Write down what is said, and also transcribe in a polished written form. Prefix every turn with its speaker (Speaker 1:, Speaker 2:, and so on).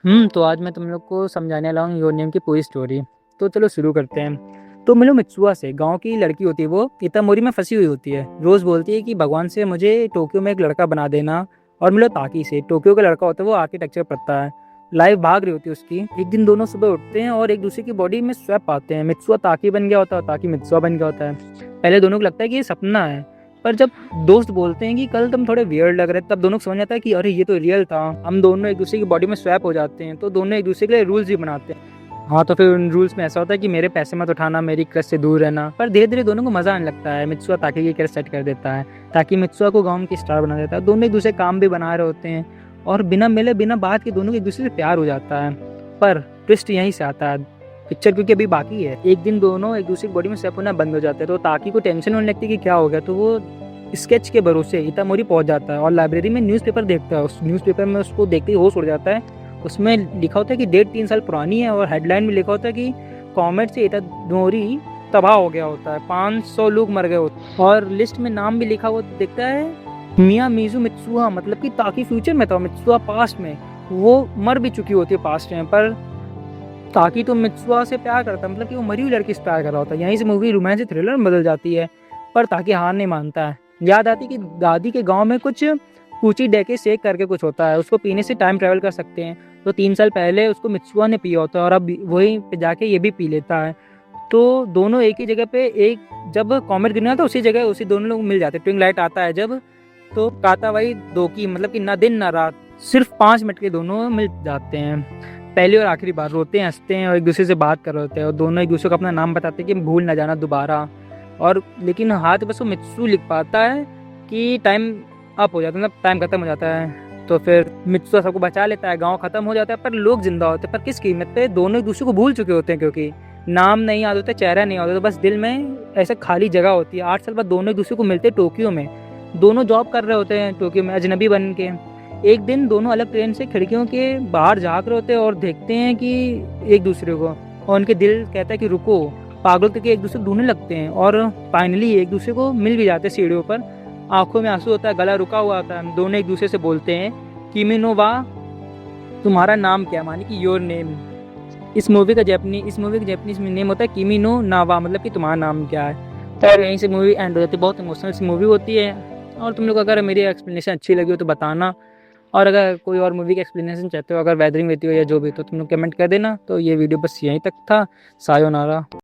Speaker 1: तो आज मैं तुम लोग को समझाने वाला हूँ योर नेम की पूरी स्टोरी। तो चलो शुरू करते हैं। तो मिलो मित्सुआ से, गांव की लड़की होती है, वो इतामोरी में फंसी हुई होती है। रोज़ बोलती है कि भगवान से मुझे टोक्यो में एक लड़का बना देना। और मिलो ताकी से, टोक्यो का लड़का होता है, वो आर्किटेक्चर पढ़ता है। लाइफ भाग रही होती है उसकी। एक दिन दोनों सुबह उठते हैं और एक दूसरे की बॉडी में स्वैप पाते हैं। मित्सुआ ताकी बन गया होता है, ताकी मित्सुआ बन गया होता है। पहले दोनों को लगता है कि ये सपना है, पर जब दोस्त बोलते हैं कि कल तुम थोड़े वियर्ड लग रहे हैं, तब दोनों को समझ आता है कि अरे ये तो रियल था। हम दोनों एक दूसरे की बॉडी में स्वैप हो जाते हैं, तो दोनों एक दूसरे के लिए रूल्स भी बनाते हैं। हाँ, तो फिर उन रूल्स में ऐसा होता है कि मेरे पैसे मत उठाना, मेरी क्रश से दूर रहना। पर धीरे धीरे दोनों को मजा आने लगता है। मित्सुआ ताकि की क्रश सेट कर देता है, ताकि मित्सुआ को गाँव की स्टार बना देता है। दोनों एक दूसरे काम भी बना रहे होते हैं और बिना मिले बिना बात के दोनों को एक दूसरे से प्यार हो जाता है। पर ट्विस्ट यहीं से आता है पिक्चर, क्योंकि अभी बाकी है। एक दिन दोनों एक दूसरे की बॉडी में स्वैप होना बंद हो जाते हैं, तो ताकि को टेंशन होने लगती है कि क्या हो गया। तो वो स्केच के भरोसे इतामोरी पहुंच जाता है और लाइब्रेरी में न्यूज़पेपर देखता है। उस न्यूज़पेपर में उसको देखते ही होश उड़ जाता है। उसमें लिखा होता है कि डेट 3 साल पुरानी है और हेडलाइन में लिखा होता है कि कॉमेट से इतामोरी तबाह हो गया होता है, 500 लोग मर गए होते हैं। और लिस्ट में नाम भी लिखा हुआ दिखता है, मिया मिजू मित्सुआ, मतलब कि ताकि फ्यूचर में था, मित्सुआ पास्ट में। वो मर भी चुकी होती है पास्ट में, पर ताकि तो मित्सुआ से प्यार करता है, मतलब कि वो मरी हुई लड़की से प्यार कर रहा होता है। यहीं से मूवी रोमांस से थ्रिलर में बदल जाती है। पर ताकि हार नहीं मानता है। याद आती कि दादी के गांव में कुछ कूची डेके शेक करके कुछ होता है, उसको पीने से टाइम ट्रेवल कर सकते हैं। तो 3 साल पहले उसको मित्सुआ ने पिया होता है और अब वहीं पे जाके ये भी पी लेता है। तो दोनों एक ही जगह पे, एक जब कॉमेट गिरना था उसी जगह उसी दोनों लोग मिल जाते। ट्विंग लाइट आता है जब, तो काता वही दो की, मतलब कि ना दिन ना रात, सिर्फ 5 मिनट के दोनों मिल जाते हैं। पहली और आखिरी बार रोते हैं, हंसते हैं और एक दूसरे से बात कर रहे होते हैं। और दोनों एक दूसरे को अपना नाम बताते हैं कि भूल ना जाना दोबारा। और लेकिन हाथ बस वो मित्सू लिख पाता है कि टाइम अप हो जाता है, मतलब टाइम खत्म हो जाता है। तो फिर मित्सू सबको बचा लेता है, गांव खत्म हो जाता है, पर लोग जिंदा होते हैं। पर किस कीमत पे? दोनों एक दूसरे को भूल चुके होते हैं, क्योंकि नाम नहीं याद होता, चेहरा नहीं याद होता, बस दिल में ऐसा खाली जगह होती है। 8 साल बाद दोनों एक दूसरे को मिलते हैं टोक्यो में। दोनों जॉब कर रहे होते हैं टोक्यो में, अजनबी बन के। एक दिन दोनों अलग ट्रेन से खिड़कियों के बाहर झाँक रहे होते हैं और देखते हैं कि एक दूसरे को, और उनके दिल कहता है कि रुको। पागल करके एक दूसरे को ढूंढने लगते हैं और फाइनली एक दूसरे को मिल भी जाते हैं सीढ़ियों पर। आंखों में आंसू होता है, गला रुका हुआ होता है। दोनों एक दूसरे से बोलते हैं, किमिनो वा, तुम्हारा नाम क्या, माने कि योर नेम। इस मूवी का जैपनीज में नेम होता है किमिनो नावा, मतलब कि तुम्हारा नाम क्या है। और यहीं से मूवी एंड हो जाती है। बहुत इमोशनल सी मूवी होती है। और तुम लोग अगर मेरी एक्सप्लेनेशन अच्छी लगी हो तो बताना। और अगर कोई और मूवी की एक्सप्लेनेशन चाहते हो, अगर वेदरिंग रहती हो या जो भी, तो तुम लोग कमेंट कर देना। तो ये वीडियो बस यहीं तक था। सायोनारा।